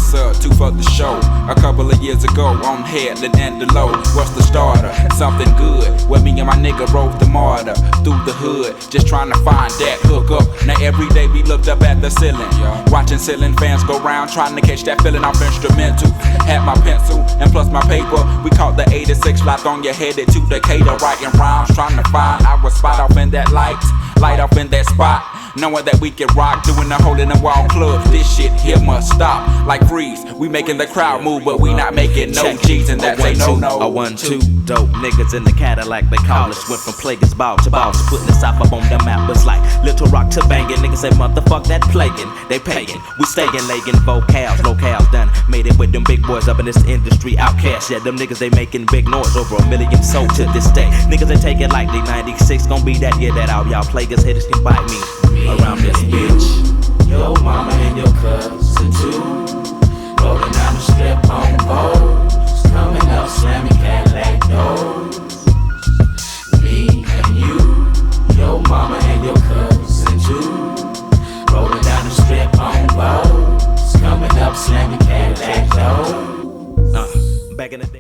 sir, two for the show. A couple of years ago, on Headland and the low. What's the starter? Something good. Where me and my nigga rode the martyr through the hood, just trying to find that hook up. Now every day we looked up at the ceiling, watching ceiling fans go round, trying to catch that feeling off instrumental. Had my pencil and plus my paper. We caught the 86 lot on your headed to Decatur, writing rhymes, trying to find our spot off in that light off in that spot. Knowing that we can rock, doing the hole in the wall club. This shit here must stop. Like Freeze, we making the crowd move, but we not making no G's, and that's a no-no. A 1-2, dope niggas in the Cadillac, they call us. Went from Plagueis ball to boss, putting us off up on the map. It's like Little Rock to banging. Niggas say motherfuck that plaguing. They paying, we staying lagging. Vocals, locales done. Made it with them big boys up in this industry. Outcast, yeah, them niggas they making big noise. Over 1 million sold to this day. Niggas they take it like they 96. Gonna be that year that all y'all Plagueis hitters can bite me. Around this bitch, your mama and your cousin too, rolling down the strip on boats, coming up slamming Cadillac doors. Me and you, your mama and your cousin too, rolling down the strip on boats, coming up slamming Cadillac doors. back in the day.